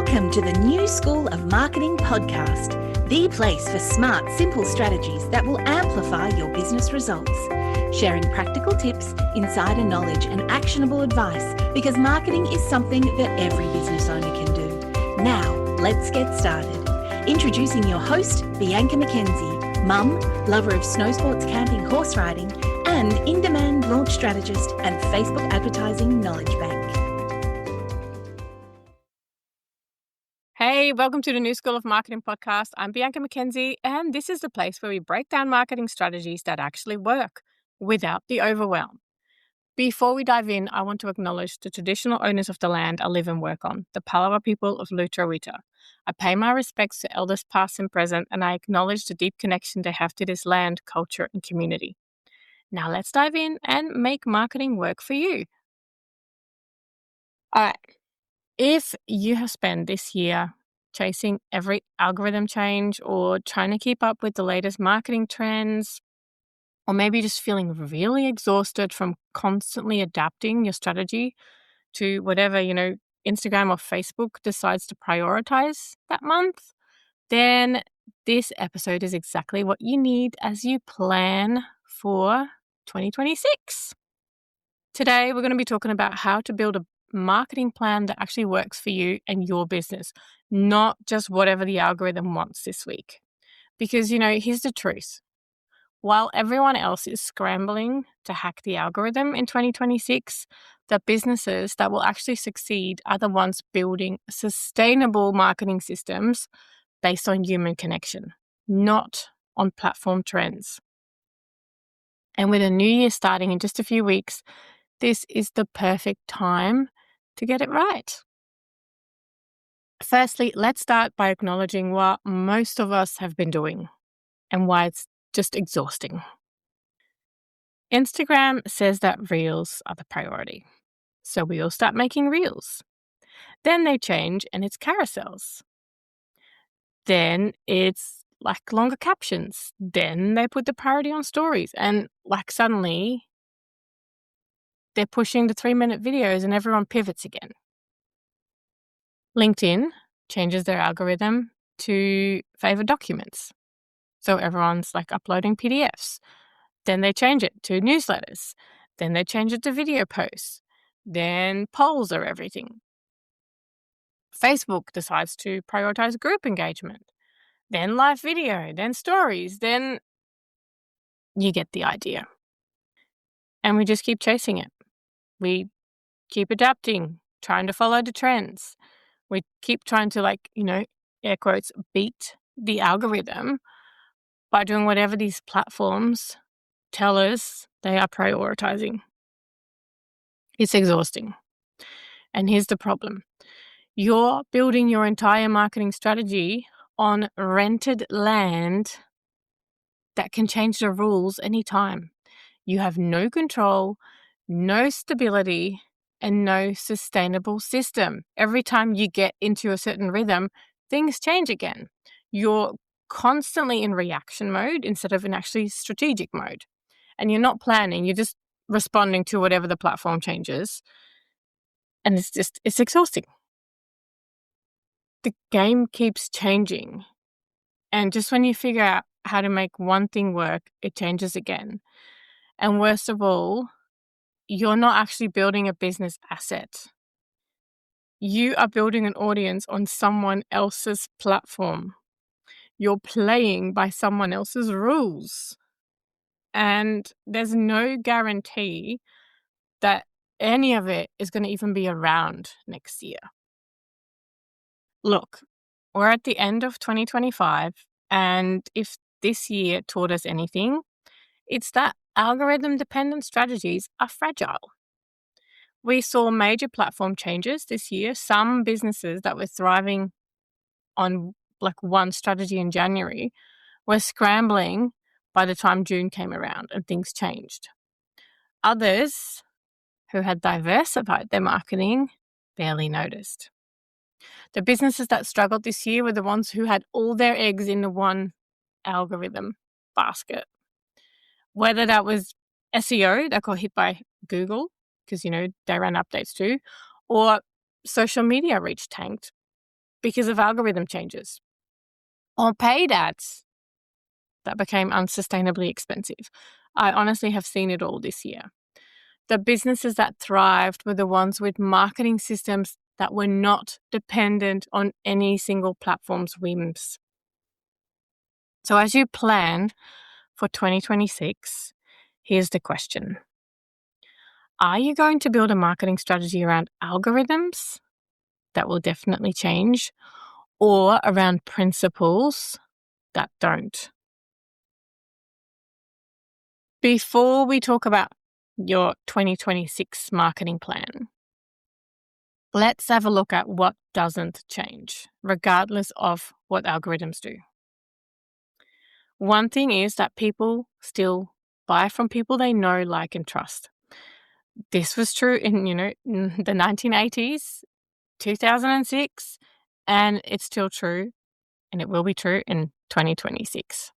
Welcome to the New School of Marketing podcast, the place for smart, simple strategies that will amplify your business results. Sharing practical tips, insider knowledge, and actionable advice because marketing is something that every business owner can do. Now, let's get started. Introducing your host, Bianca McKenzie, mum, lover of snow sports, camping, horse riding, and in-demand launch strategist and Facebook advertising knowledge bank. Hey, welcome to the New School of Marketing podcast. I'm Bianca McKenzie, and this is the place where we break down marketing strategies that actually work without the overwhelm. Before we dive in, I want to acknowledge the traditional owners of the land I live and work on, the Palawa people of Lutruwita. I pay my respects to elders past and present, and I acknowledge the deep connection they have to this land, culture, and community. Now let's dive in and make marketing work for you. All right. If you have spent this year chasing every algorithm change or trying to keep up with the latest marketing trends, or maybe just feeling really exhausted from constantly adapting your strategy to whatever, Instagram or Facebook decides to prioritize that month, then this episode is exactly what you need as you plan for 2026. Today, we're going to be talking about how to build a marketing plan that actually works for you and your business, not just whatever the algorithm wants this week. Because, here's the truth. While everyone else is scrambling to hack the algorithm in 2026, the businesses that will actually succeed are the ones building sustainable marketing systems based on human connection, not on platform trends. And with a new year starting in just a few weeks, this is the perfect time to get it right. Firstly, let's start by acknowledging what most of us have been doing and why it's just exhausting. Instagram says that reels are the priority, so we all start making reels. Then they change and it's carousels. Then it's like longer captions. Then they put the priority on stories, and suddenly they're pushing the 3-minute videos and everyone pivots again. LinkedIn changes their algorithm to favor documents. So everyone's uploading PDFs. Then they change it to newsletters. Then they change it to video posts. Then polls are everything. Facebook decides to prioritize group engagement. Then live video. Then stories. Then you get the idea. And we just keep chasing it. We keep adapting, trying to follow the trends. We keep trying to air quotes, beat the algorithm by doing whatever these platforms tell us they are prioritizing. It's exhausting. And here's the problem. You're building your entire marketing strategy on rented land that can change the rules anytime. You have no control, no stability, and no sustainable system. Every time you get into a certain rhythm, things change again. You're constantly in reaction mode instead of in actually strategic mode. And you're not planning, you're just responding to whatever the platform changes. And it's exhausting. The game keeps changing. And just when you figure out how to make one thing work, it changes again. And worst of all, you're not actually building a business asset. You are building an audience on someone else's platform. You're playing by someone else's rules. And there's no guarantee that any of it is going to even be around next year. Look, we're at the end of 2025, and if this year taught us anything, it's that algorithm-dependent strategies are fragile. We saw major platform changes this year. Some businesses that were thriving on one strategy in January were scrambling by the time June came around and things changed. Others who had diversified their marketing barely noticed. The businesses that struggled this year were the ones who had all their eggs in the one algorithm basket. Whether that was SEO that got hit by Google, because, they ran updates too, or social media reach tanked because of algorithm changes, or paid ads that became unsustainably expensive. I honestly have seen it all this year. The businesses that thrived were the ones with marketing systems that were not dependent on any single platform's whims. So as you plan for 2026, here's the question. Are you going to build a marketing strategy around algorithms that will definitely change, or around principles that don't? Before we talk about your 2026 marketing plan, let's have a look at what doesn't change, regardless of what algorithms do. One thing is that people still buy from people they know, like, and trust. This was true in, in the 1980s, 2006, and it's still true, and it will be true in 2026.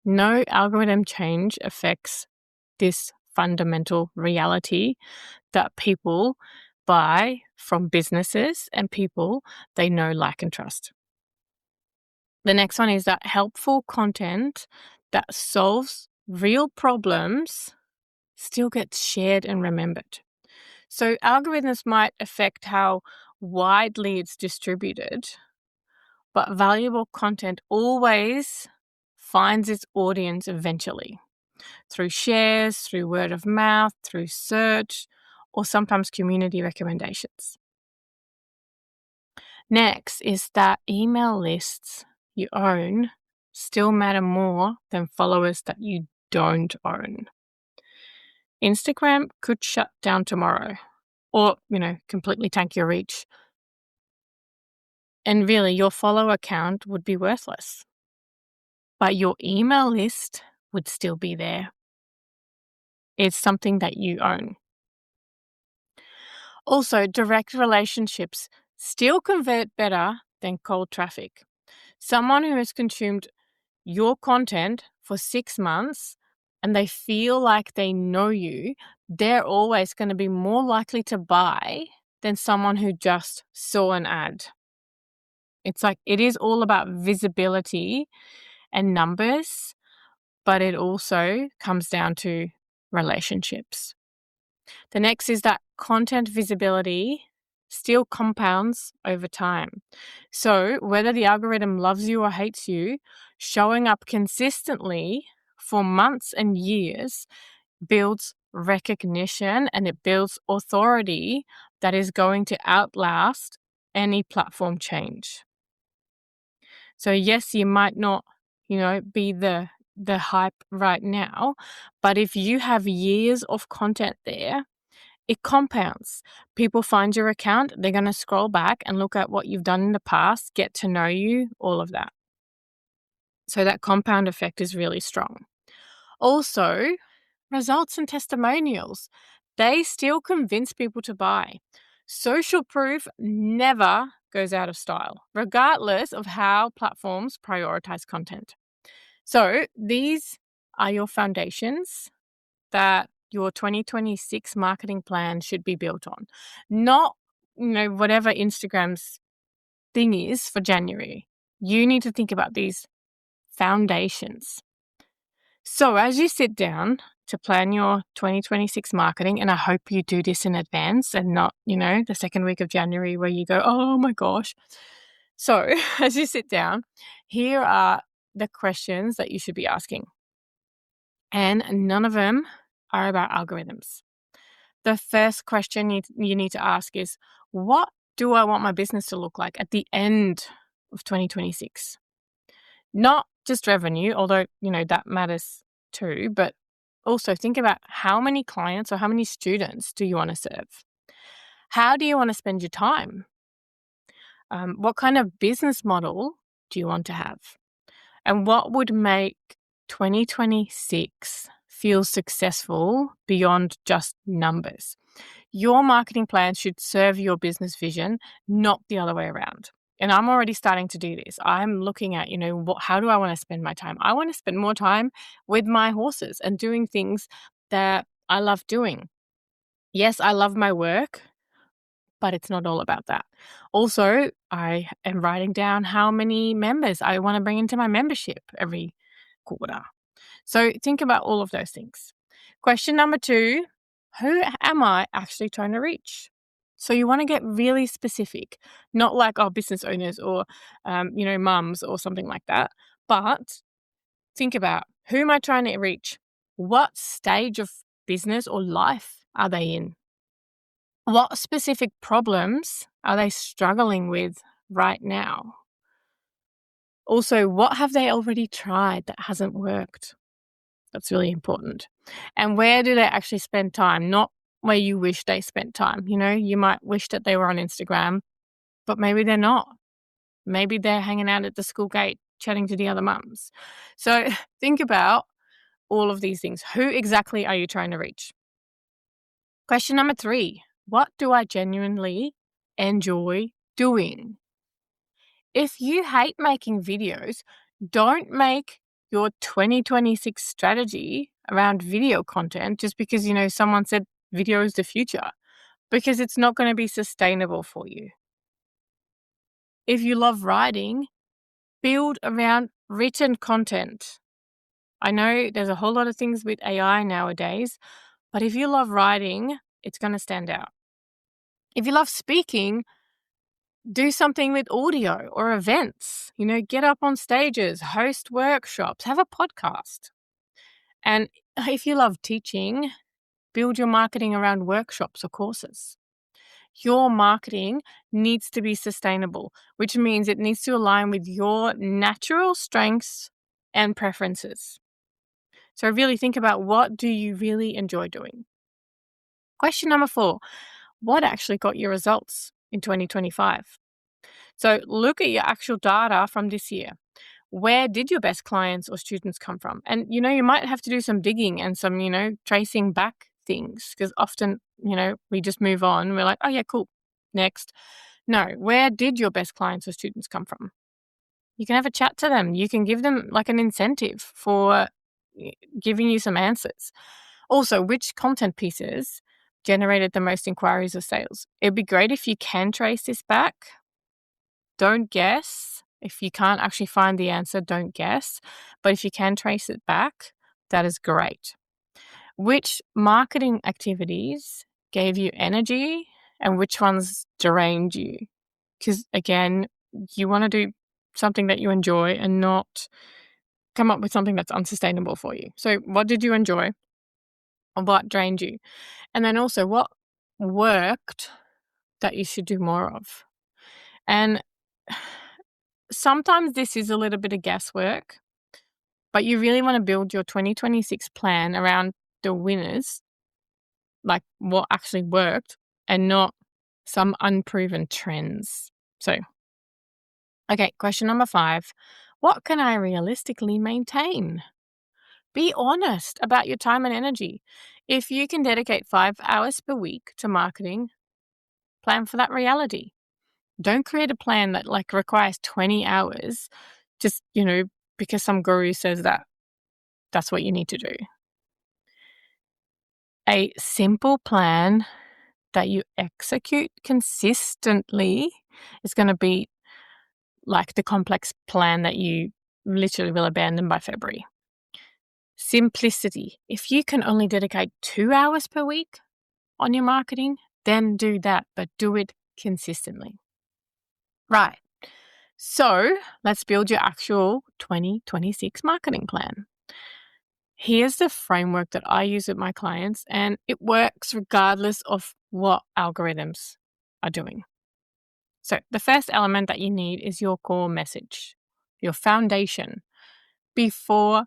No algorithm change affects this fundamental reality that people buy from businesses and people they know, like, and trust. The next one is that helpful content that solves real problems still gets shared and remembered. So algorithms might affect how widely it's distributed, but valuable content always finds its audience eventually, through shares, through word of mouth, through search, or sometimes community recommendations. Next is that email lists you own still matter more than followers that you don't own. Instagram could shut down tomorrow, or, completely tank your reach. And really, your follower count would be worthless. But your email list would still be there. It's something that you own. Also, direct relationships still convert better than cold traffic. Someone who has consumed your content for 6 months and they feel like they know you, they're always going to be more likely to buy than someone who just saw an ad. It's like, it is all about visibility and numbers, but it also comes down to relationships. The next is that content visibility still compounds over time. So whether the algorithm loves you or hates you, showing up consistently for months and years builds recognition, and it builds authority that is going to outlast any platform change. So yes, you might not, be the hype right now, but if you have years of content there, it compounds. People find your account, they're going to scroll back and look at what you've done in the past, get to know you, all of that. So that compound effect is really strong. Also, results and testimonials, they still convince people to buy. Social proof never goes out of style, regardless of how platforms prioritize content. So these are your foundations that your 2026 marketing plan should be built on. Not, whatever Instagram's thing is for January. You need to think about these foundations. So as you sit down to plan your 2026 marketing, and I hope you do this in advance and not, the second week of January where you go, oh my gosh. So as you sit down, here are the questions that you should be asking. And none of them are about algorithms. The first question you need to ask is, what do I want my business to look like at the end of 2026? Not just revenue, although, that matters too, but also think about how many clients or how many students do you want to serve? How do you want to spend your time? What kind of business model do you want to have? And what would make 2026 feel successful beyond just numbers? Your marketing plan should serve your business vision, not the other way around. And I'm already starting to do this. I'm looking at, how do I want to spend my time? I want to spend more time with my horses and doing things that I love doing. Yes, I love my work, but it's not all about that. Also, I am writing down how many members I want to bring into my membership every quarter. So think about all of those things. Question number 2, who am I actually trying to reach? So you want to get really specific, not like, business owners or, mums or something like that. But think about, who am I trying to reach? What stage of business or life are they in? What specific problems are they struggling with right now? Also, what have they already tried that hasn't worked? That's really important. And where do they actually spend time? Not where you wish they spent time. You might wish that they were on Instagram, but maybe they're not. Maybe they're hanging out at the school gate chatting to the other mums. So think about all of these things. Who exactly are you trying to reach? Question number 3, what do I genuinely enjoy doing? If you hate making videos, don't make your 2026 strategy around video content just because, someone said video is the future, because it's not going to be sustainable for you. If you love writing, build around written content. I know there's a whole lot of things with AI nowadays, but if you love writing, it's going to stand out. If you love speaking, do something with audio or events. Get up on stages, host workshops, have a podcast. And if you love teaching, build your marketing around workshops or courses. Your marketing needs to be sustainable, which means it needs to align with your natural strengths and preferences. So really think about, what do you really enjoy doing? Question number 4, what actually got your results in 2025? So look at your actual data from this year. Where did your best clients or students come from? And, you might have to do some digging and some, tracing back things, because often, we just move on. We're like, oh yeah, cool. Next. No, where did your best clients or students come from? You can have a chat to them. You can give them like an incentive for giving you some answers. Also, which content pieces generated the most inquiries or sales? It'd be great if you can trace this back. Don't guess. If you can't actually find the answer, don't guess. But if you can trace it back, that is great. Which marketing activities gave you energy and which ones drained you? Because again, you want to do something that you enjoy and not come up with something that's unsustainable for you. So what did you enjoy? What drained you? And then also, what worked that you should do more of? And sometimes this is a little bit of guesswork, but you really want to build your 2026 plan around the winners, like what actually worked, and not some unproven trends. So, okay, question number 5. What can I realistically maintain? Be honest about your time and energy. If you can dedicate 5 hours per week to marketing, plan for that reality. Don't create a plan that requires 20 hours just, because some guru says that that's what you need to do. A simple plan that you execute consistently is going to be like the complex plan that you literally will abandon by February. Simplicity. If you can only dedicate 2 hours per week on your marketing, then do that, but do it consistently. Right. So let's build your actual 2026 marketing plan. Here's the framework that I use with my clients, and it works regardless of what algorithms are doing. So the first element that you need is your core message, your foundation, before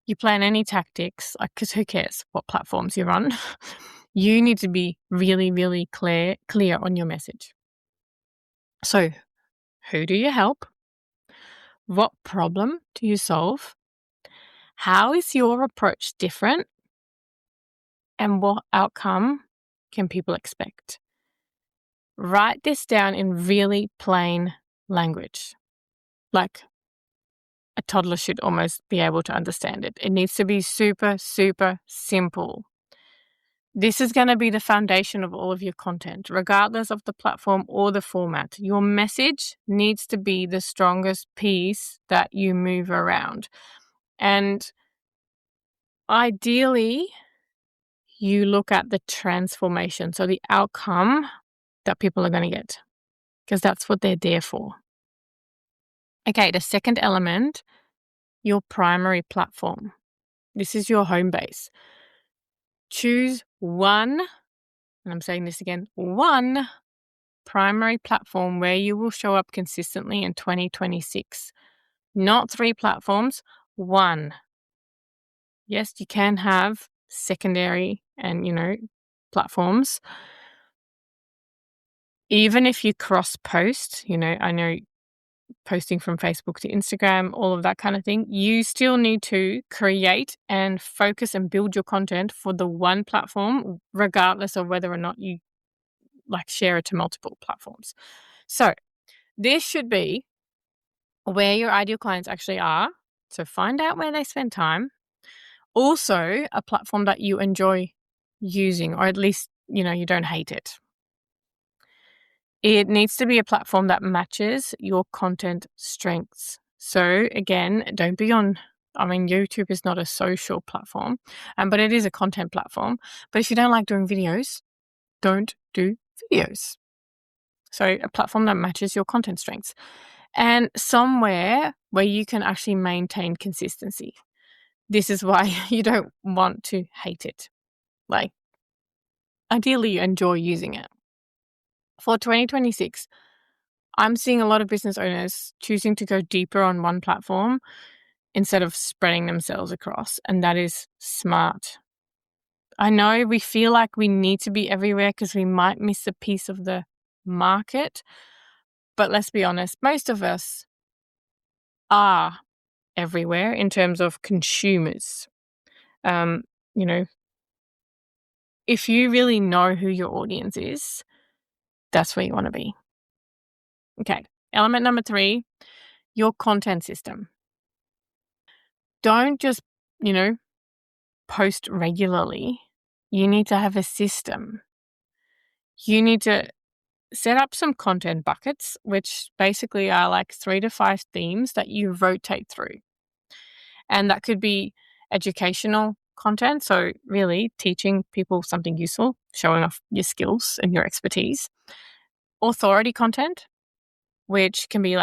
you plan any tactics, because who cares what platforms you're on? You need to be really, really clear on your message. So who do you help? What problem do you solve? How is your approach different? And what outcome can people expect? Write this down in really plain language. Like a toddler should almost be able to understand it. It needs to be super, super simple. This is going to be the foundation of all of your content, regardless of the platform or the format. Your message needs to be the strongest piece that you move around. And ideally, you look at the transformation, so the outcome that people are going to get, because that's what they're there for. Okay, the second element, your primary platform. This is your home base. Choose one, and I'm saying this again, one primary platform where you will show up consistently in 2026. Not 3 platforms, one. Yes, you can have secondary and, platforms. Even if you cross post, I know posting from Facebook to Instagram, all of that kind of thing, you still need to create and focus and build your content for the one platform, regardless of whether or not you share it to multiple platforms. So this should be where your ideal clients actually are. So find out where they spend time. Also, a platform that you enjoy using, or at least, you don't hate it. It needs to be a platform that matches your content strengths. So again, don't be on, YouTube is not a social platform, but it is a content platform. But if you don't like doing videos, don't do videos. So a platform that matches your content strengths and somewhere where you can actually maintain consistency. This is why you don't want to hate it. Ideally, you enjoy using it. For 2026, I'm seeing a lot of business owners choosing to go deeper on one platform instead of spreading themselves across, and that is smart. I know we feel like we need to be everywhere because we might miss a piece of the market, but let's be honest, most of us are everywhere in terms of consumers. If you really know who your audience is, that's where you want to be. Okay, element number 3, your content system. Don't just, post regularly. You need to have a system. You need to set up some content buckets, which basically are 3 to 5 themes that you rotate through. And that could be educational content, so really teaching people something useful, showing off your skills and your expertise. Authority content, which can be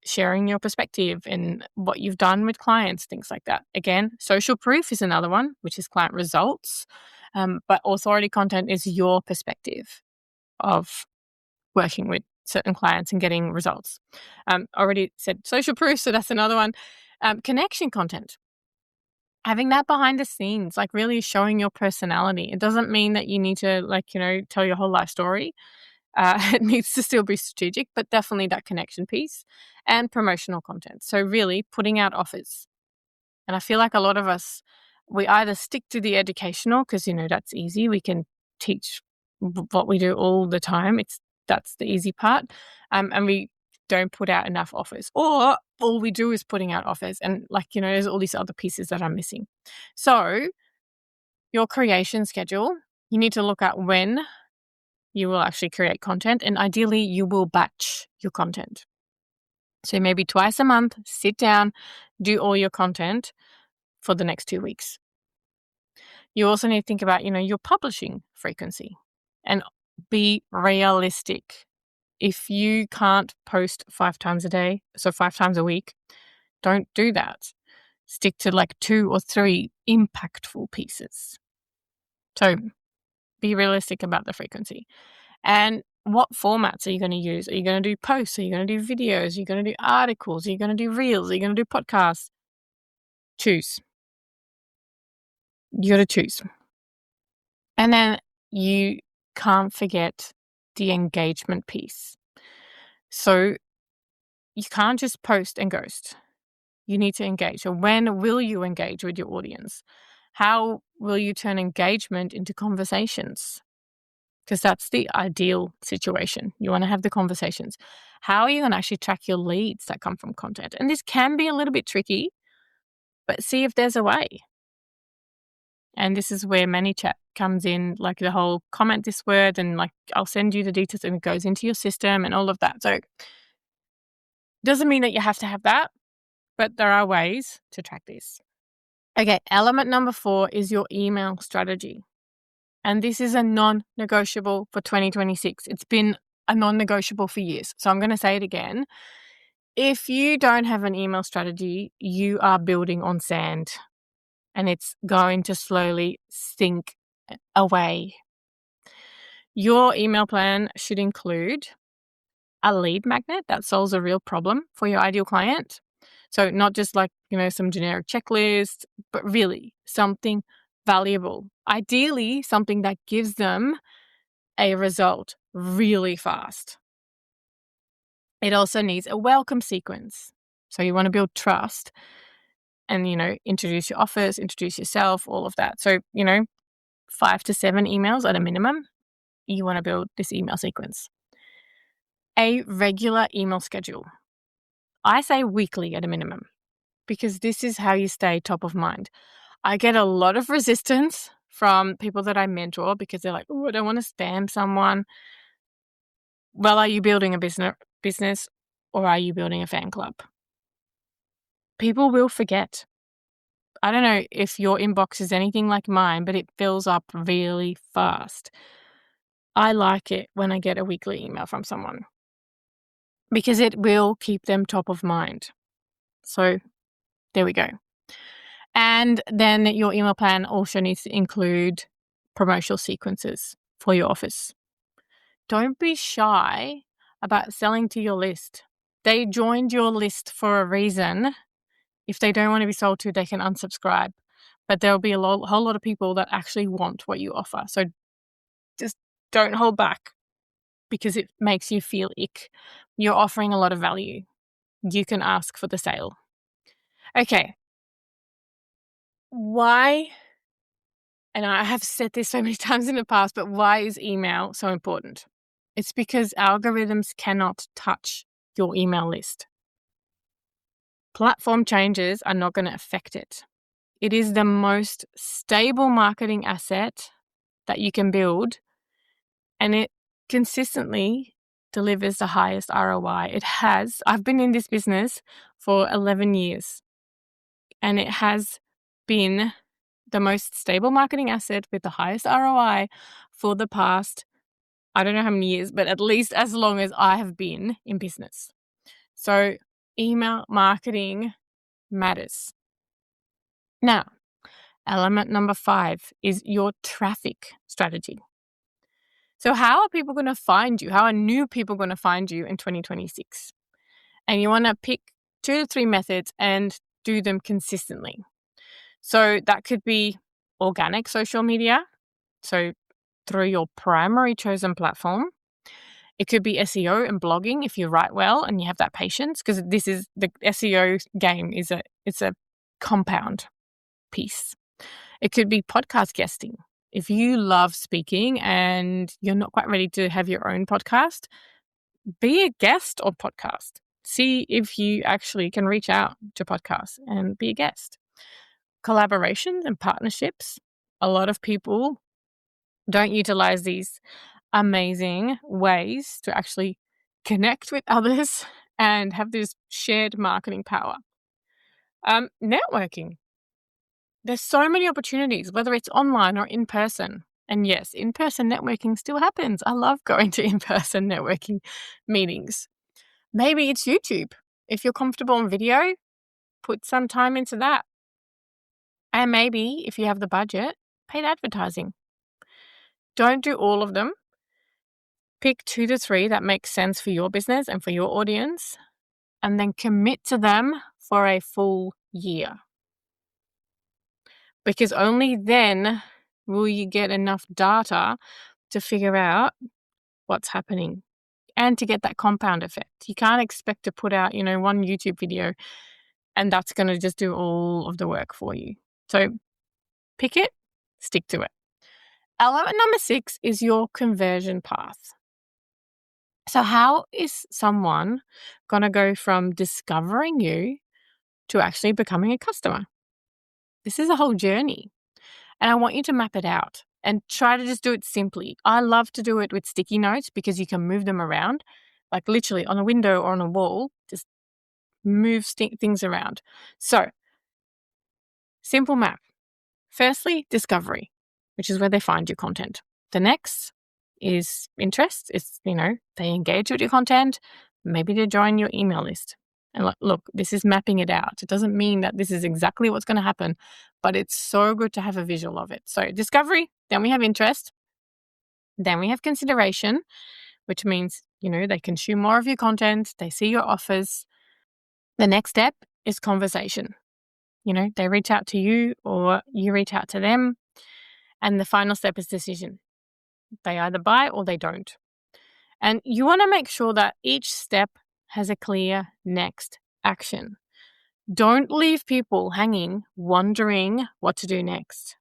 sharing your perspective and what you've done with clients, things like that. Again, social proof is another one, which is client results. But authority content is your perspective of working with certain clients and getting results. Already said social proof, so that's another one. Connection content. Having that behind the scenes, really showing your personality. It doesn't mean that you need to tell your whole life story. It needs to still be strategic, but definitely that connection piece and promotional content. So really putting out offers. And I feel like a lot of us, we either stick to the educational because, that's easy. We can teach what we do all the time. That's the easy part. And we don't put out enough offers, or all we do is putting out offers. And there's all these other pieces that I'm missing. So your creation schedule, you need to look at when you will actually create content, and ideally you will batch your content. So maybe twice a month, sit down, do all your content for the next 2 weeks. You also need to think about, your publishing frequency and be realistic. If you can't post 5 times a day, so 5 times a week, don't do that. Stick to 2 or 3 impactful pieces. So be realistic about the frequency. And what formats are you going to use? Are you going to do posts? Are you going to do videos? Are you going to do articles? Are you going to do reels? Are you going to do podcasts? Choose. You got to choose. And then you can't forget the engagement piece. So you can't just post and ghost. You need to engage. So when will you engage with your audience? How will you turn engagement into conversations? Because that's the ideal situation. You want to have the conversations. How are you going to actually track your leads that come from content? And this can be a little bit tricky, but see if there's a way. And this is where ManyChat comes in, like the whole comment this word, and like I'll send you the details and it goes into your system and all of that. So doesn't mean that you have to have that, but there are ways to track this. Okay, element number 4 is your email strategy. And this is a non-negotiable for 2026. It's been a non-negotiable for years. So I'm going to say it again. If you don't have an email strategy, you are building on sand and it's going to slowly sink away. Your email plan should include a lead magnet that solves a real problem for your ideal client. So not just like, some generic checklist, but really something valuable. Ideally, something that gives them a result really fast. It also needs a welcome sequence. So you want to build trust and, introduce your offers, introduce yourself, all of that. So, 5 to 7 emails at a minimum. You want to build this email sequence. A regular email schedule. I say weekly at a minimum because this is how you stay top of mind. I get a lot of resistance from people that I mentor because they're like, oh, I don't want to spam someone. Well, are you building a business or are you building a fan club? People will forget. I don't know if your inbox is anything like mine, but it fills up really fast. I like it when I get a weekly email from someone because it will keep them top of mind. So there we go. And then your email plan also needs to include promotional sequences for your offers. Don't be shy about selling to your list. They joined your list for a reason. If they don't want to be sold to, they can unsubscribe. But there'll be a whole lot of people that actually want what you offer. So just don't hold back because it makes you feel ick. You're offering a lot of value. You can ask for the sale. Okay. Why, and I have said this so many times in the past, but why is email so important? It's because algorithms cannot touch your email list. Platform changes are not going to affect it. It is the most stable marketing asset that you can build, and it consistently delivers the highest ROI. I've been in this business for 11 years, and it has been the most stable marketing asset with the highest ROI for the past, I don't know how many years, but at least as long as I have been in business. So email marketing matters. Now, element number 5 is your traffic strategy. So how are people going to find you? How are new people going to find you in 2026? And you want to pick 2 to 3 methods and do them consistently. So that could be organic social media, so through your primary chosen platform. It could be SEO and blogging if you write well and you have that patience, because this is the SEO game it's a compound piece. It could be podcast guesting. If you love speaking and you're not quite ready to have your own podcast, be a guest on podcast. See if you actually can reach out to podcasts and be a guest. Collaborations and partnerships. A lot of people don't utilize these amazing ways to actually connect with others and have this shared marketing power. Networking. There's so many opportunities, whether it's online or in person. And yes, in-person networking still happens. I love going to in-person networking meetings. Maybe it's YouTube. If you're comfortable on video, put some time into that. And maybe, if you have the budget, paid advertising. Don't do all of them. Pick 2 to 3 that make sense for your business and for your audience, and then commit to them for a full year. Because only then will you get enough data to figure out what's happening and to get that compound effect. You can't expect to put out, one YouTube video and that's going to just do all of the work for you. So pick it, stick to it. Element number 6 is your conversion path. So how is someone going to go from discovering you to actually becoming a customer? This is a whole journey. And I want you to map it out. and try to just do it simply. I love to do it with sticky notes because you can move them around, like literally on a window or on a wall, just move things around. So, simple map. Firstly, discovery, which is where they find your content. The next is interest. It's, they engage with your content. Maybe they join your email list. And look, this is mapping it out. It doesn't mean that this is exactly what's going to happen, but it's so good to have a visual of it. So discovery, then we have interest, then we have consideration, which means, they consume more of your content, they see your offers. The next step is conversation. They reach out to you or you reach out to them. And the final step is decision. They either buy or they don't. And you want to make sure that each step has a clear next action. Don't leave people hanging, wondering what to do next.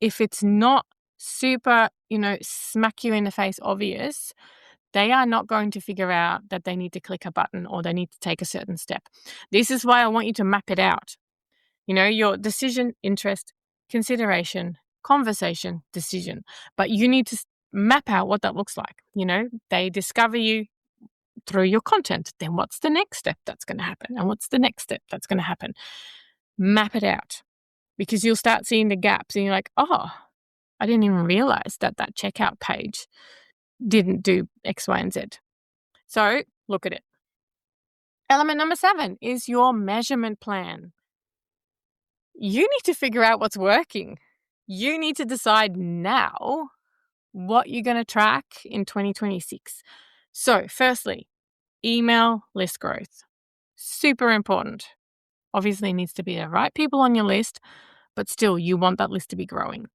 If it's not super, smack you in the face obvious, they are not going to figure out that they need to click a button or they need to take a certain step. This is why I want you to map it out. Your decision, interest, consideration, conversation, decision. But you need to map out what that looks like. They discover you through your content. Then what's the next step that's going to happen? And what's the next step that's going to happen? Map it out, because you'll start seeing the gaps and you're like, oh, I didn't even realize that checkout page didn't do X, Y, and Z. So look at it. Element number 7 is your measurement plan. You need to figure out what's working. You need to decide now what you're going to track in 2026. So firstly, email list growth. Super important. Obviously, it needs to be the right people on your list, but still, you want that list to be growing.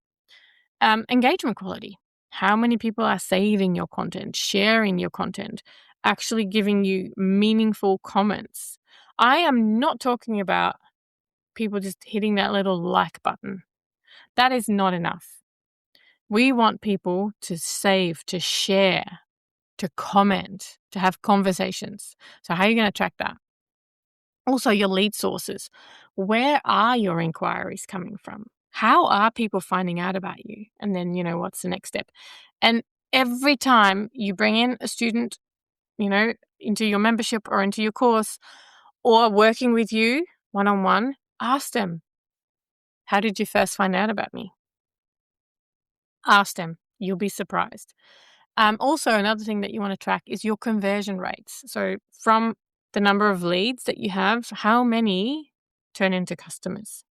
Engagement quality. How many people are saving your content, sharing your content, actually giving you meaningful comments? I am not talking about people just hitting that little like button. That is not enough. We want people to save, to share, to comment, to have conversations. So how are you going to track that? Also, your lead sources. Where are your inquiries coming from? How are people finding out about you? And then, what's the next step? And every time you bring in a student, into your membership or into your course or working with you one-on-one, ask them, how did you first find out about me? Ask them. You'll be surprised. Also, another thing that you want to track is your conversion rates. So from the number of leads that you have, how many turn into customers?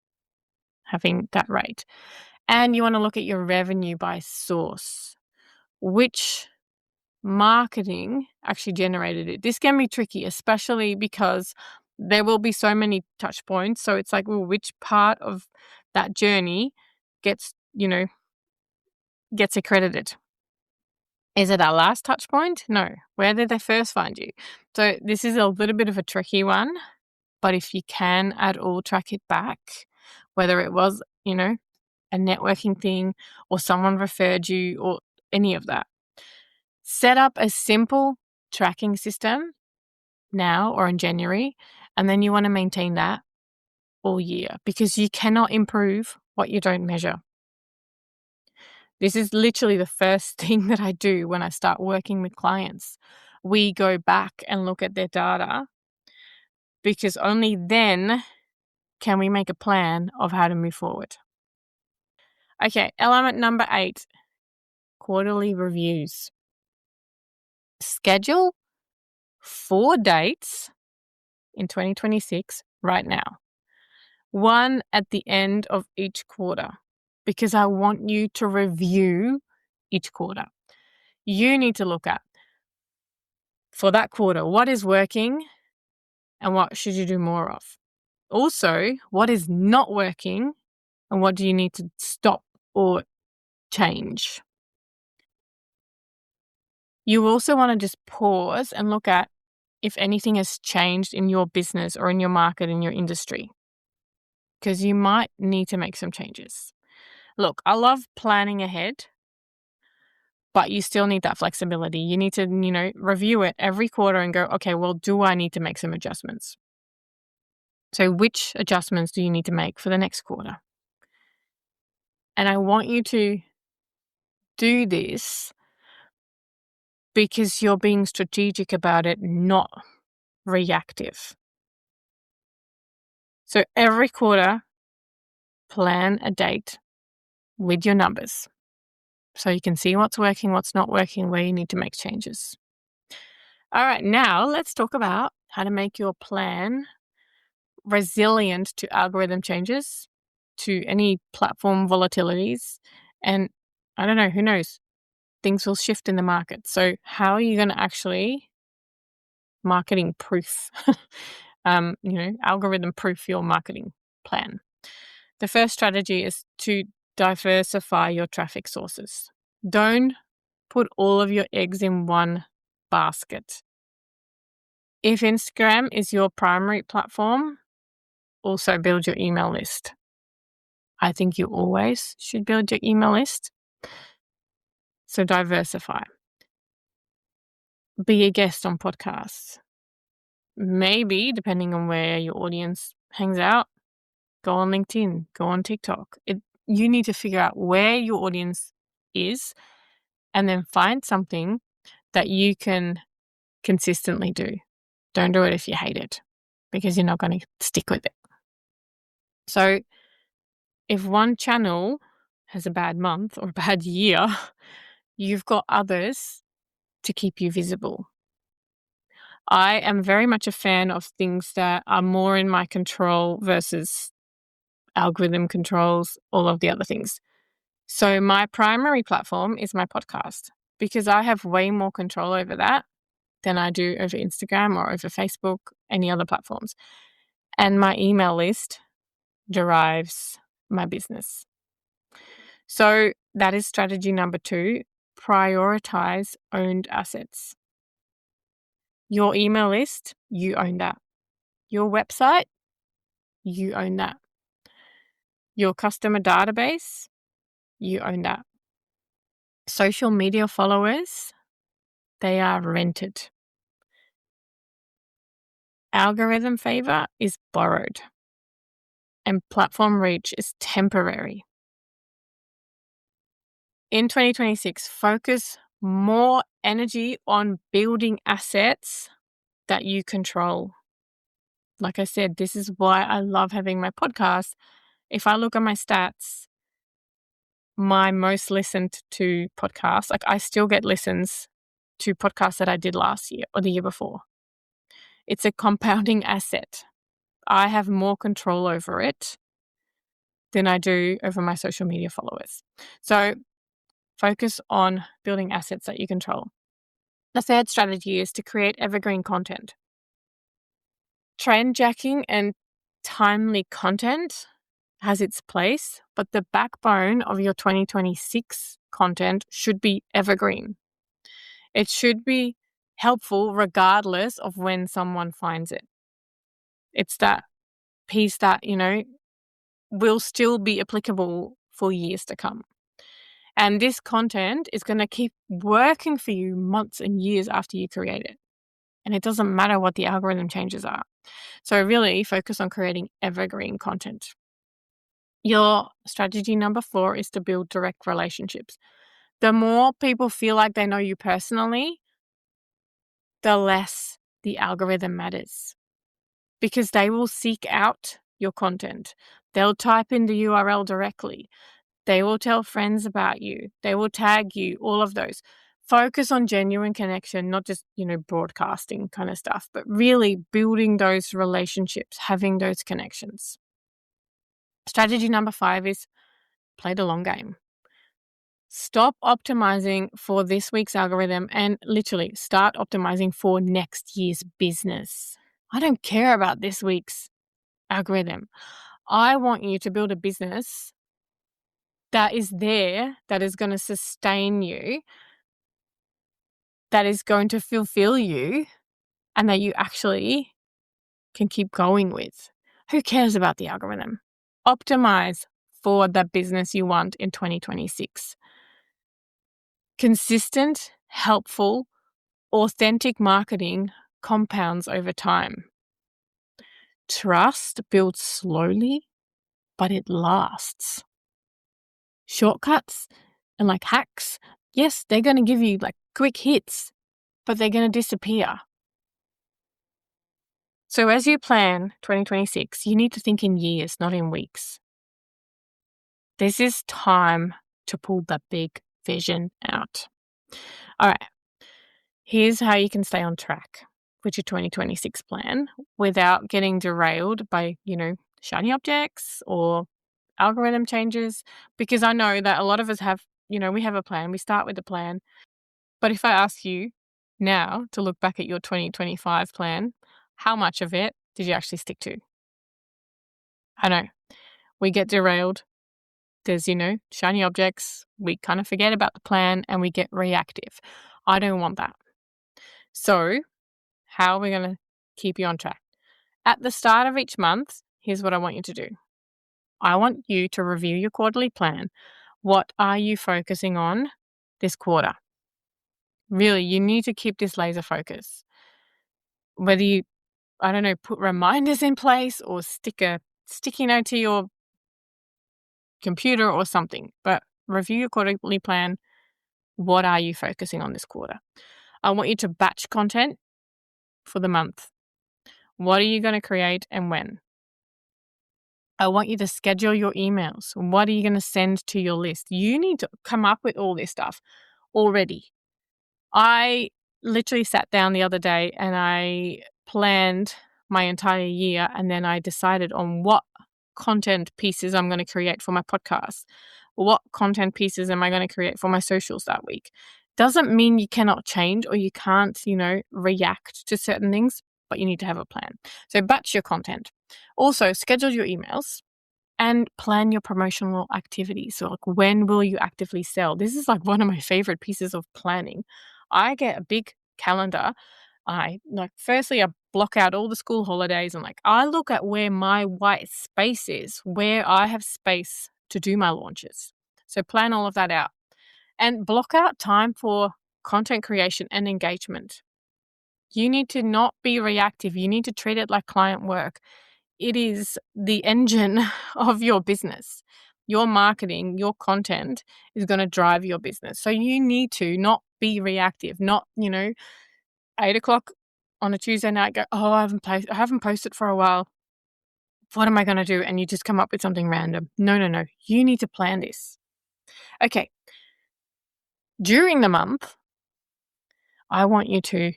Having that rate. And you want to look at your revenue by source. Which marketing actually generated it? This can be tricky, especially because there will be so many touch points. So it's like, well, which part of that journey gets accredited? Is it our last touch point? No. Where did they first find you? So this is a little bit of a tricky one, but if you can at all track it back, whether it was, a networking thing or someone referred you or any of that, set up a simple tracking system now or in January, and then you want to maintain that all year, because you cannot improve what you don't measure. This is literally the first thing that I do when I start working with clients. We go back and look at their data, because only then can we make a plan of how to move forward. Okay, element number 8, quarterly reviews. Schedule 4 dates in 2026 right now. 1 at the end of each quarter, because I want you to review each quarter. You need to look at, for that quarter, what is working and what should you do more of? Also, what is not working and what do you need to stop or change? You also want to just pause and look at if anything has changed in your business or in your market, in your industry, because you might need to make some changes. Look, I love planning ahead, but you still need that flexibility. You need to, review it every quarter and go, okay, well, do I need to make some adjustments? So which adjustments do you need to make for the next quarter? And I want you to do this because you're being strategic about it, not reactive. So every quarter, plan a date with your numbers so you can see what's working, what's not working, where you need to make changes. All right, now let's talk about how to make your plan resilient to algorithm changes, to any platform volatilities. And I don't know, who knows? Things will shift in the market. So how are you going to actually marketing proof, algorithm proof your marketing plan? The first strategy is to diversify your traffic sources. Don't put all of your eggs in one basket. If Instagram is your primary platform, also build your email list. I think you always should build your email list. So diversify. Be a guest on podcasts. Maybe, depending on where your audience hangs out, go on LinkedIn, go on TikTok. You need to figure out where your audience is and then find something that you can consistently do. Don't do it if you hate it because you're not going to stick with it. So if one channel has a bad month or a bad year, you've got others to keep you visible. I am very much a fan of things that are more in my control versus algorithm controls, all of the other things. So my primary platform is my podcast because I have way more control over that than I do over Instagram or over Facebook, any other platforms. And my email list derives my business. So that is strategy number 2, prioritize owned assets. Your email list, you own that. Your website, you own that. Your customer database, you own that. Social media followers, they are rented. Algorithm favor is borrowed. And platform reach is temporary. In 2026, focus more energy on building assets that you control. Like I said, this is why I love having my podcast. If I look at my stats, my most listened to podcasts, like I still get listens to podcasts that I did last year or the year before. It's a compounding asset. I have more control over it than I do over my social media followers. So focus on building assets that you control. The third strategy is to create evergreen content. Trend jacking and timely content has its place, but the backbone of your 2026 content should be evergreen. It should be helpful regardless of when someone finds it. It's that piece that, will still be applicable for years to come. And this content is going to keep working for you months and years after you create it. And it doesn't matter what the algorithm changes are. So really focus on creating evergreen content. Your strategy number 4 is to build direct relationships. The more people feel like they know you personally, the less the algorithm matters. Because they will seek out your content. They'll type in the URL directly. They will tell friends about you. They will tag you, all of those. Focus on genuine connection, not just, broadcasting kind of stuff, but really building those relationships, having those connections. Strategy number 5 is play the long game. Stop optimizing for this week's algorithm and literally start optimizing for next year's business. I don't care about this week's algorithm. I want you to build a business that is there, that is going to sustain you, that is going to fulfill you, and that you actually can keep going with. Who cares about the algorithm? Optimize for the business you want in 2026. Consistent, helpful, authentic marketing compounds over time. Trust builds slowly, but it lasts. shortcuts and like hacks. Yes, they're going to give you like quick hits, but they're going to disappear. So as you plan 2026, you need to think in years, not in weeks. This is time to pull the big vision out. All right. Here's how you can stay on track with your 2026 plan without getting derailed by, shiny objects or algorithm changes. Because I know that a lot of us have, we have a plan. We start with the plan. But if I ask you now to look back at your 2025 plan, how much of it did you actually stick to? I know we get derailed. There's, shiny objects. We kind of forget about the plan and we get reactive. I don't want that. So how are we going to keep you on track? At the start of each month, here's what I want you to do. I want you to review your quarterly plan. What are you focusing on this quarter? Really, you need to keep this laser focus. Whether you, put reminders in place or stick a sticky note to your computer or something, but review your quarterly plan. What are you focusing on this quarter? I want you to batch content for the month. What are you going to create and when? I want you to schedule your emails. What are you going to send to your list? You need to come up with all this stuff already. I literally sat down the other day and I planned my entire year, and then I decided on what content pieces I'm going to create for my podcast. What content pieces am I going to create for my socials that week? Doesn't mean you cannot change or you can't, react to certain things, but you need to have a plan. So batch your content. Also, schedule your emails and plan your promotional activities. So like, when will you actively sell? This is like one of my favorite pieces of planning. I get a big calendar. Firstly, I block out all the school holidays and I look at where my white space is, where I have space to do my launches. So plan all of that out and block out time for content creation and engagement. You need to not be reactive. You need to treat it like client work. It is the engine of your business. Your marketing, your content is going to drive your business. So you need to not be reactive, not, 8:00 on a Tuesday night, go, oh, I haven't posted for a while. What am I going to do? And you just come up with something random. No. You need to plan this. Okay. During the month, I want you to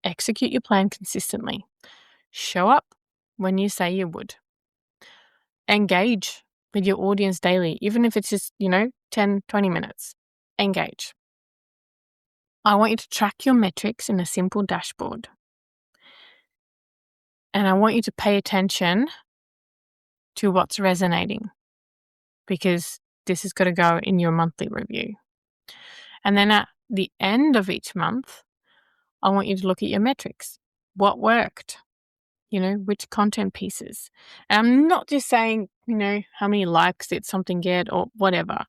execute your plan consistently. Show up when you say you would. Engage with your audience daily, even if it's just, 10, 20 minutes. Engage. I want you to track your metrics in a simple dashboard. And I want you to pay attention to what's resonating, because this is going to go in your monthly review. And then at the end of each month, I want you to look at your metrics. What worked? Which content pieces. And I'm not just saying, how many likes did something get or whatever.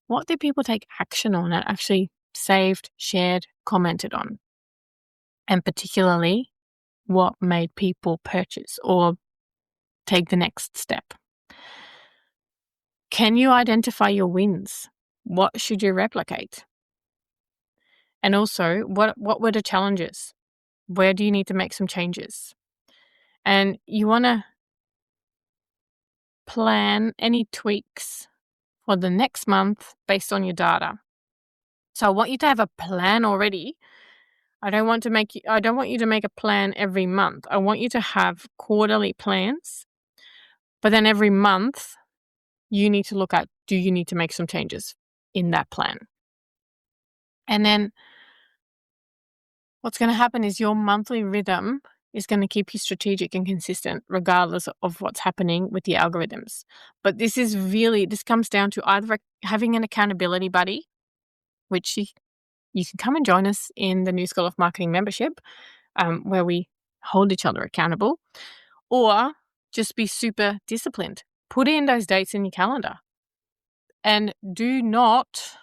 What did people take action on and actually saved, shared, commented on? And particularly, what made people purchase or take the next step? Can you identify your wins? What should you replicate? And also, what were the challenges? Where do you need to make some changes? And you want to plan any tweaks for the next month based on your data. So I want you to have a plan already. I don't want you to make a plan every month. I want you to have quarterly plans. But then every month, you need to look at, do you need to make some changes in that plan? And then what's going to happen is your monthly rhythm is going to keep you strategic and consistent regardless of what's happening with the algorithms. But this comes down to either having an accountability buddy, which you can come and join us in the New School of Marketing membership, where we hold each other accountable, or just be super disciplined. Put in those dates in your calendar and do not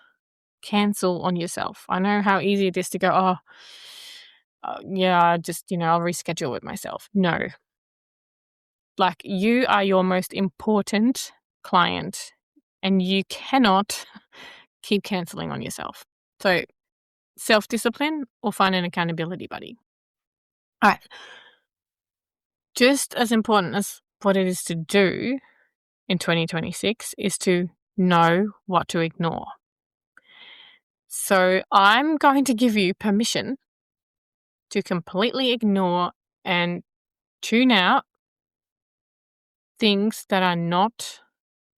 cancel on yourself. I know how easy it is to go, I'll reschedule with myself. No. You are your most important client and you cannot keep cancelling on yourself. So self-discipline or find an accountability buddy. All right. Just as important as what it is to do in 2026 is to know what to ignore. So I'm going to give you permission to completely ignore and tune out things that are not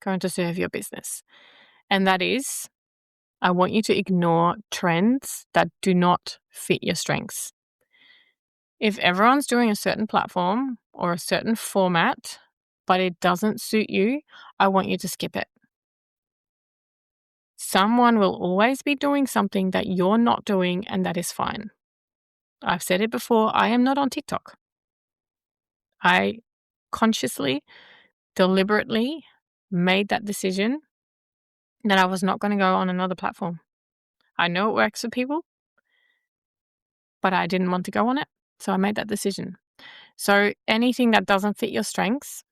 going to serve your business. And that is, I want you to ignore trends that do not fit your strengths. If everyone's doing a certain platform or a certain format, but it doesn't suit you, I want you to skip it. Someone will always be doing something that you're not doing, and that is fine. I've said it before, I am not on TikTok. I consciously, deliberately made that decision that I was not going to go on another platform. I know it works for people, but I didn't want to go on it, so I made that decision. So anything that doesn't fit your strengths,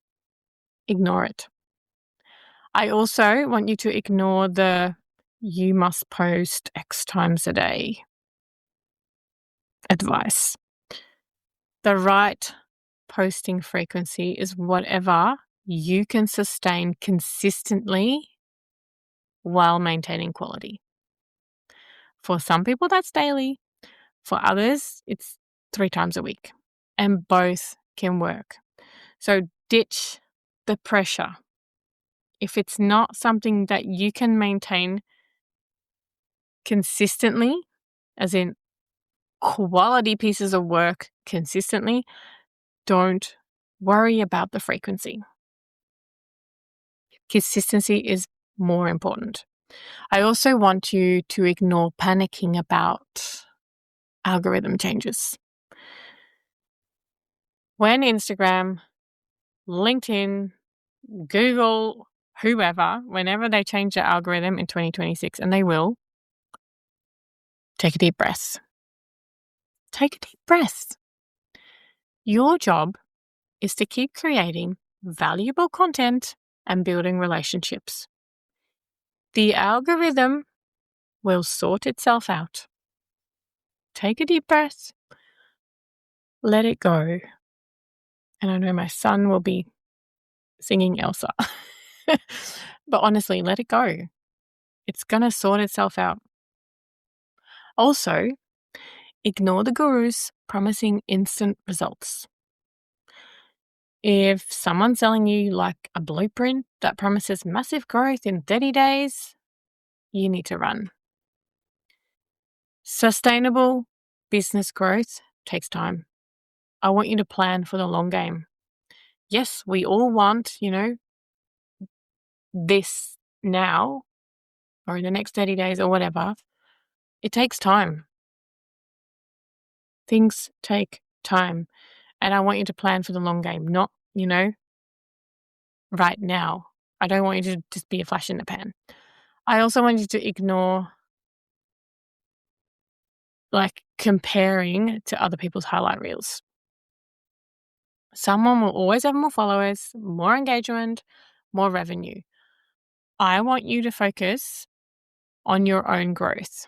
ignore it. I also want you to ignore the you must post X times a day advice. The right posting frequency is whatever you can sustain consistently while maintaining quality. For some people, that's daily. For others, it's 3 times a week, and both can work. So ditch the pressure. If it's not something that you can maintain consistently, as in quality pieces of work consistently, don't worry about the frequency. Consistency is more important. I also want you to ignore panicking about algorithm changes. When Instagram, LinkedIn, Google, whoever, whenever they change their algorithm in 2026, and they will, take a deep breath. Take a deep breath. Your job is to keep creating valuable content and building relationships. The algorithm will sort itself out. Take a deep breath. Let it go. And I know my son will be singing Elsa. But honestly, let it go. It's going to sort itself out. Also, ignore the gurus promising instant results. If someone's selling you like a blueprint that promises massive growth in 30 days, you need to run. Sustainable business growth takes time. I want you to plan for the long game. Yes, we all want, this now or in the next 30 days or whatever. It takes time. Things take time. And I want you to plan for the long game, not, right now. I don't want you to just be a flash in the pan. I also want you to ignore comparing to other people's highlight reels. Someone will always have more followers, more engagement, more revenue. I want you to focus on your own growth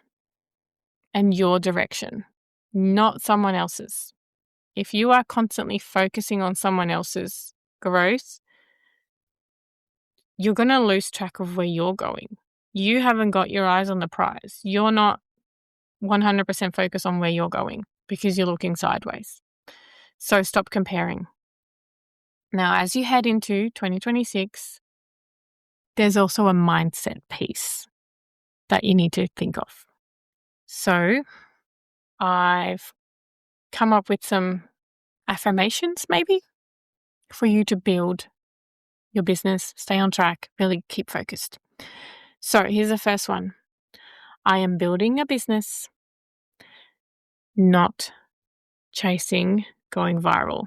and your direction, not someone else's. If you are constantly focusing on someone else's growth, you're going to lose track of where you're going. You haven't got your eyes on the prize. You're not 100% focused on where you're going because you're looking sideways. So stop comparing. Now, as you head into 2026, there's also a mindset piece that you need to think of. So I've come up with some affirmations maybe for you to build your business, stay on track, really keep focused. So here's the first one. I am building a business, not chasing going viral.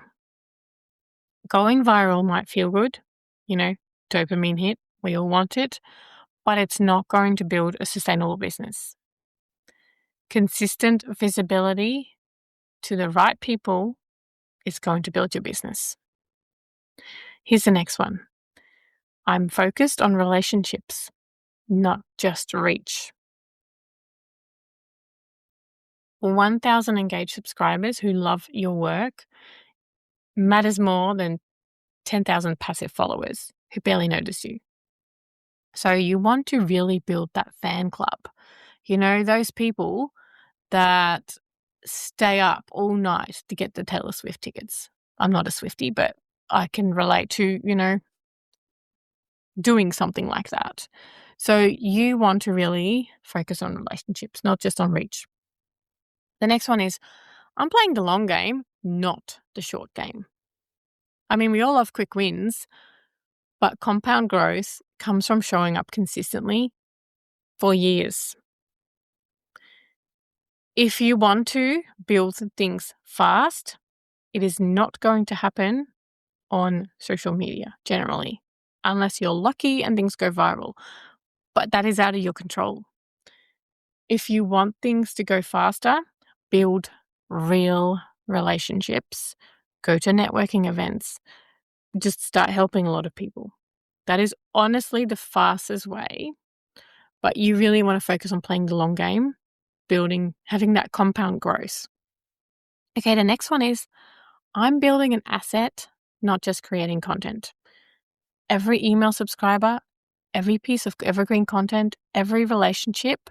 Going viral might feel good, dopamine hit, we all want it, but it's not going to build a sustainable business. Consistent visibility to the right people is going to build your business. Here's the next one. I'm focused on relationships, not just reach. 1,000 engaged subscribers who love your work matters more than 10,000 passive followers who barely notice you. So you want to really build that fan club. You know, those people that stay up all night to get the Taylor Swift tickets. I'm not a Swiftie, but I can relate to, doing something like that. So you want to really focus on relationships, not just on reach. The next one is, I'm playing the long game, not the short game. I mean, we all love quick wins, but compound growth comes from showing up consistently for years. If you want to build things fast, it is not going to happen on social media generally, unless you're lucky and things go viral. But that is out of your control. If you want things to go faster, build real relationships, go to networking events, just start helping a lot of people. That is honestly the fastest way, but you really want to focus on playing the long game, having that compound growth. Okay, the next one is, I'm building an asset, not just creating content. Every email subscriber, every piece of evergreen content, every relationship,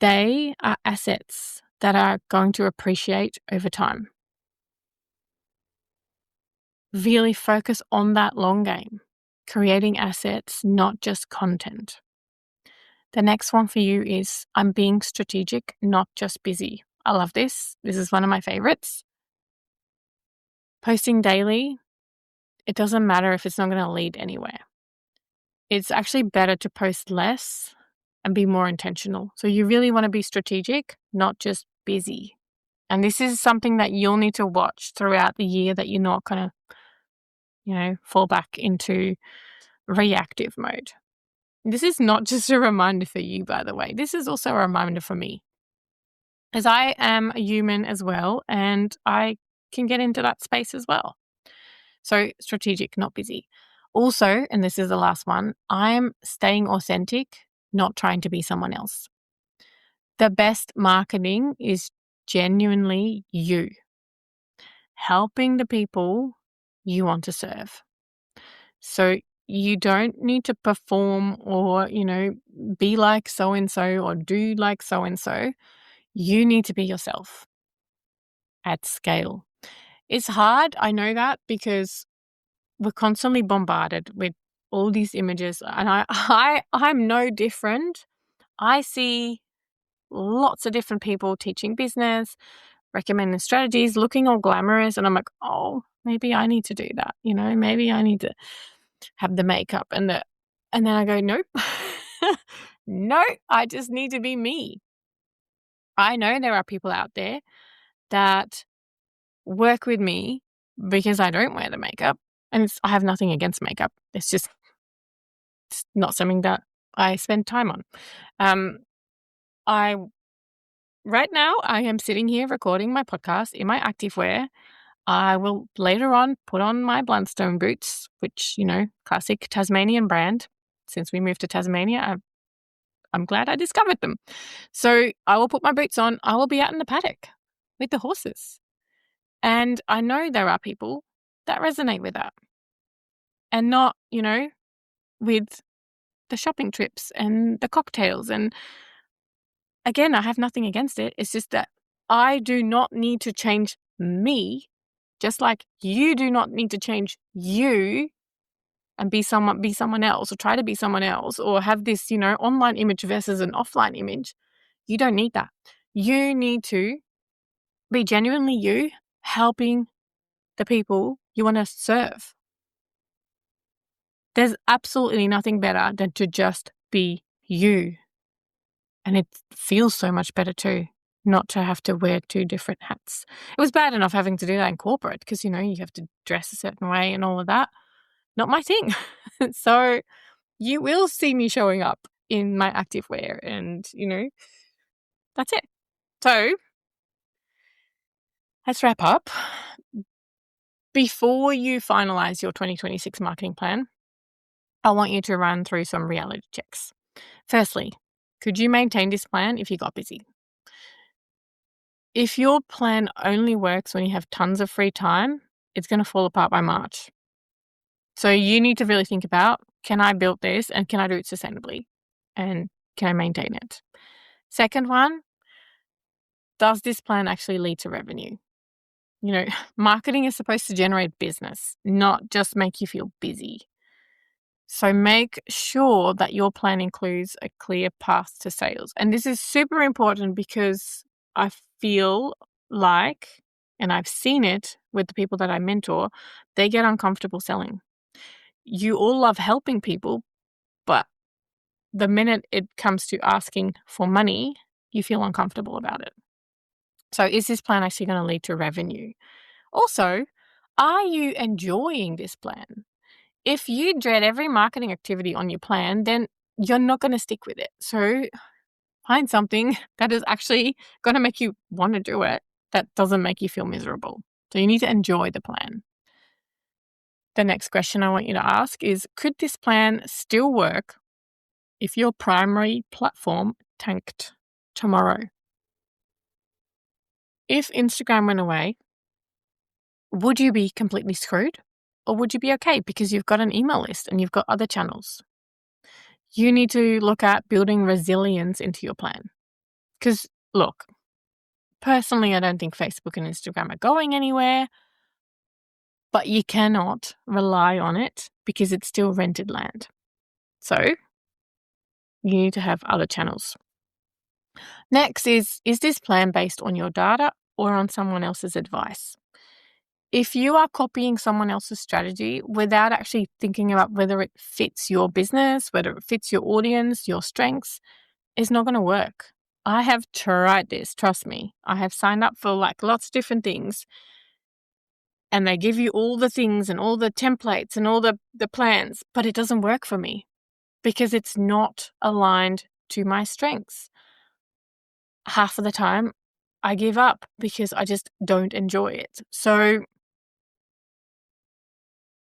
they are assets that are going to appreciate over time. Really focus on that long game, creating assets, not just content. The next one for you is, I'm being strategic, not just busy. I love this. This is one of my favorites. Posting daily, it doesn't matter if it's not going to lead anywhere. It's actually better to post less and be more intentional. So you really want to be strategic, not just busy. And this is something that you'll need to watch throughout the year, that you're not going to, fall back into reactive mode. This is not just a reminder for you, by the way. This is also a reminder for me, as I am a human as well, and I can get into that space as well. So strategic, not busy. Also, and this is the last one, I'm staying authentic, not trying to be someone else. The best marketing is genuinely you, helping the people you want to serve. So you don't need to perform or, be like so-and-so or do like so-and-so. You need to be yourself at scale. It's hard, I know that, because we're constantly bombarded with all these images, and I'm no different. I see lots of different people teaching business, recommending strategies, looking all glamorous, and I'm like, oh, maybe I need to do that. Maybe I need to have the makeup and then I go, nope, no, I just need to be me. I know there are people out there that work with me because I don't wear the makeup, and I have nothing against makeup. It's not something that I spend time on. Right now I am sitting here recording my podcast in my activewear. I will later on put on my Blundstone boots, which, classic Tasmanian brand. Since we moved to Tasmania, I'm glad I discovered them. So I will put my boots on. I will be out in the paddock with the horses. And I know there are people that resonate with that, and not, with the shopping trips and the cocktails. And again, I have nothing against it. It's just that I do not need to change me, just like you do not need to change you and be someone else, or try to be someone else, or have this, online image versus an offline image. You don't need that. You need to be genuinely you, helping the people you want to serve. There's absolutely nothing better than to just be you. And it feels so much better too, not to have to wear two different hats. It was bad enough having to do that in corporate because, you have to dress a certain way and all of that. Not my thing. So you will see me showing up in my activewear and, that's it. So let's wrap up. Before you finalize your 2026 marketing plan, I want you to run through some reality checks. Firstly, could you maintain this plan if you got busy? If your plan only works when you have tons of free time, it's going to fall apart by March. So you need to really think about, can I build this and can I do it sustainably? And can I maintain it? Second one, does this plan actually lead to revenue? Marketing is supposed to generate business, not just make you feel busy. So make sure that your plan includes a clear path to sales. And this is super important because I feel like, and I've seen it with the people that I mentor, they get uncomfortable selling. You all love helping people, but the minute it comes to asking for money, you feel uncomfortable about it. So is this plan actually going to lead to revenue? Also, are you enjoying this plan? If you dread every marketing activity on your plan, then you're not going to stick with it. So find something that is actually going to make you want to do it, that doesn't make you feel miserable. So you need to enjoy the plan. The next question I want you to ask is, could this plan still work if your primary platform tanked tomorrow? If Instagram went away, would you be completely screwed? Or would you be okay because you've got an email list and you've got other channels? You need to look at building resilience into your plan. Because, look, personally, I don't think Facebook and Instagram are going anywhere, but you cannot rely on it because it's still rented land. So you need to have other channels. Next is this plan based on your data or on someone else's advice? If you are copying someone else's strategy without actually thinking about whether it fits your business, whether it fits your audience, your strengths, it's not going to work. I have tried this, trust me. I have signed up for lots of different things, and they give you all the things and all the templates and all the plans, but it doesn't work for me because it's not aligned to my strengths. Half of the time, I give up because I just don't enjoy it. So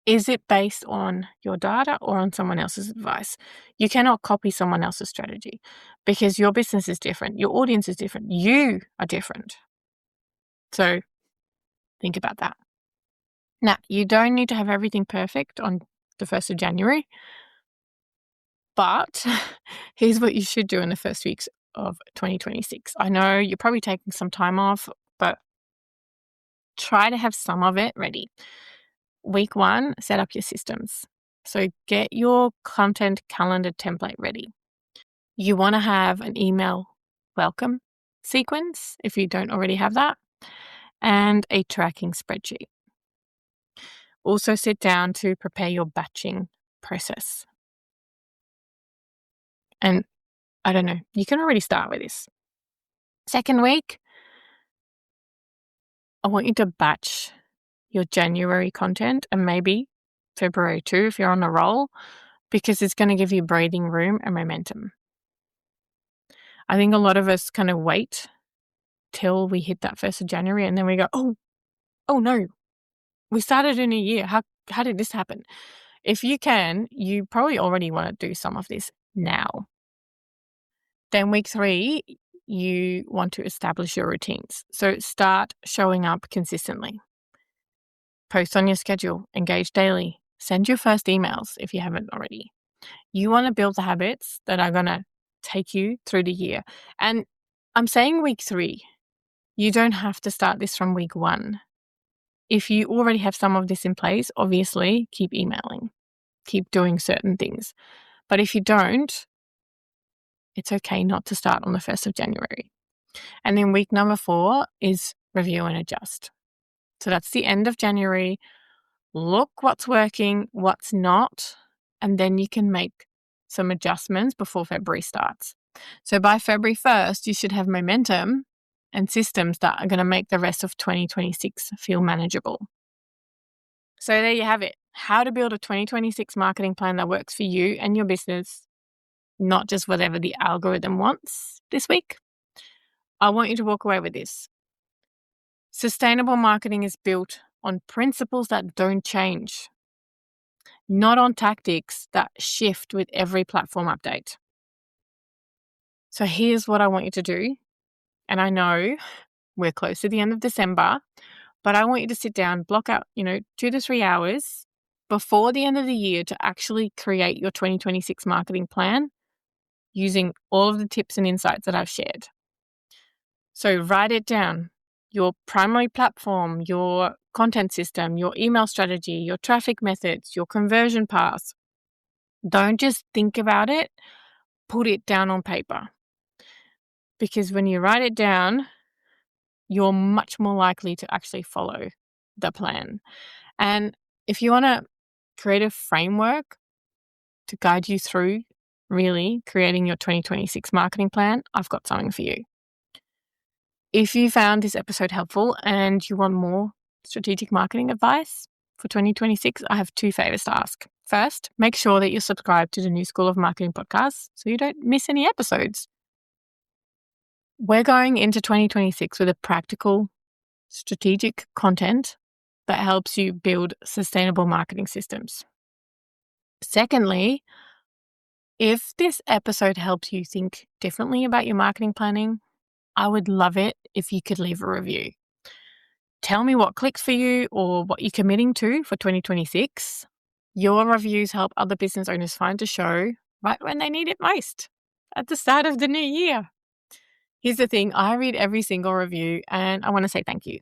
is it based on your data or on someone else's advice? You cannot copy someone else's strategy because your business is different. Your audience is different. You are different. So think about that. Now, you don't need to have everything perfect on the 1st of January, but here's what you should do in the first weeks of 2026. I know you're probably taking some time off, but try to have some of it ready. Week 1, set up your systems. So get your content calendar template ready. You want to have an email welcome sequence if you don't already have that, and a tracking spreadsheet. Also sit down to prepare your batching process. And I don't know, you can already start with this. Second week, I want you to batch your January content and maybe February too if you're on a roll, because it's going to give you breathing room and momentum. I think a lot of us kind of wait till we hit that 1st of January and then we go, oh no, we started a new year. How did this happen? If you can, you probably already want to do some of this now. Then week 3, you want to establish your routines. So start showing up consistently. Post on your schedule, engage daily, send your first emails if you haven't already. You want to build the habits that are going to take you through the year. And I'm saying week 3. You don't have to start this from week 1. If you already have some of this in place, obviously keep emailing, keep doing certain things. But if you don't, it's okay not to start on the 1st of January. And then week number 4 is review and adjust. So that's the end of January. Look what's working, what's not, and then you can make some adjustments before February starts. So by February 1st, you should have momentum and systems that are going to make the rest of 2026 feel manageable. So there you have it. How to build a 2026 marketing plan that works for you and your business, not just whatever the algorithm wants this week. I want you to walk away with this. Sustainable marketing is built on principles that don't change. not on tactics that shift with every platform update. So here's what I want you to do. And I know we're close to the end of December, but I want you to sit down, block out, 2 to 3 hours before the end of the year to actually create your 2026 marketing plan using all of the tips and insights that I've shared. So write it down. Your primary platform, your content system, your email strategy, your traffic methods, your conversion paths. Don't just think about it, put it down on paper. Because when you write it down, you're much more likely to actually follow the plan. And if you want to create a framework to guide you through really creating your 2026 marketing plan, I've got something for you. If you found this episode helpful and you want more strategic marketing advice for 2026, I have 2 favors to ask. First, make sure that you're subscribed to the New School of Marketing podcast so you don't miss any episodes. We're going into 2026 with a practical, strategic content that helps you build sustainable marketing systems. Secondly, if this episode helps you think differently about your marketing planning, I would love it if you could leave a review. Tell me what clicked for you or what you're committing to for 2026. Your reviews help other business owners find the show right when they need it most, at the start of the new year. Here's the thing, I read every single review and I want to say thank you.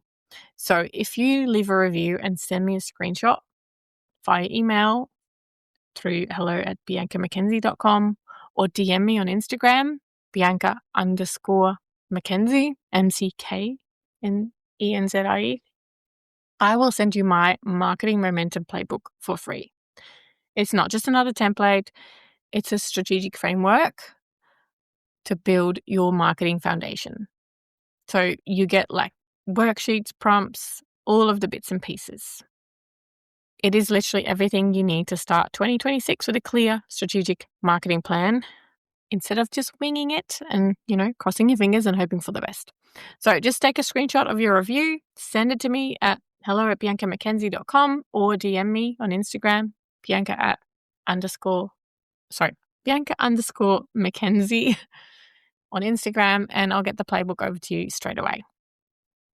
So if you leave a review and send me a screenshot via email through hello@biancamckenzie.com or DM me on Instagram, Bianca_McKenzie, MCKNENZIE, I will send you my marketing momentum playbook for free. It's not just another template, it's a strategic framework to build your marketing foundation. So you get like worksheets, prompts, all of the bits and pieces. It is literally everything you need to start 2026 with a clear strategic marketing plan instead of just winging it and, crossing your fingers and hoping for the best. So just take a screenshot of your review, send it to me at hello@biancamckenzie.com or DM me on Instagram, Bianca_McKenzie on Instagram, and I'll get the playbook over to you straight away.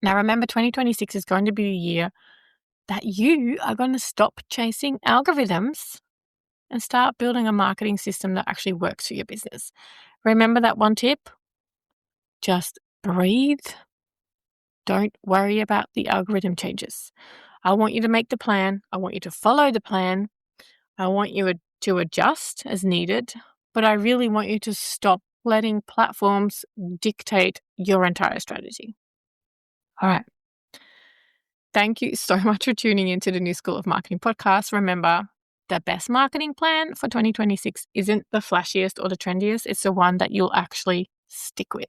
Now remember, 2026 is going to be a year that you are going to stop chasing algorithms and start building a marketing system that actually works for your business. Remember that one tip? Just breathe. Don't worry about the algorithm changes. I want you to make the plan. I want you to follow the plan. I want you to adjust as needed, but I really want you to stop letting platforms dictate your entire strategy. All right. Thank you so much for tuning into the New School of Marketing podcast. Remember, the best marketing plan for 2026 isn't the flashiest or the trendiest. It's the one that you'll actually stick with.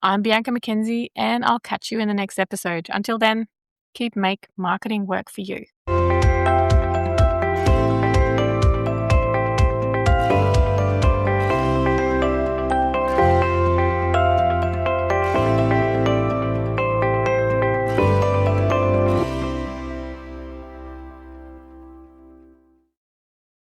I'm Bianca McKenzie, and I'll catch you in the next episode. Until then, keep make marketing work for you.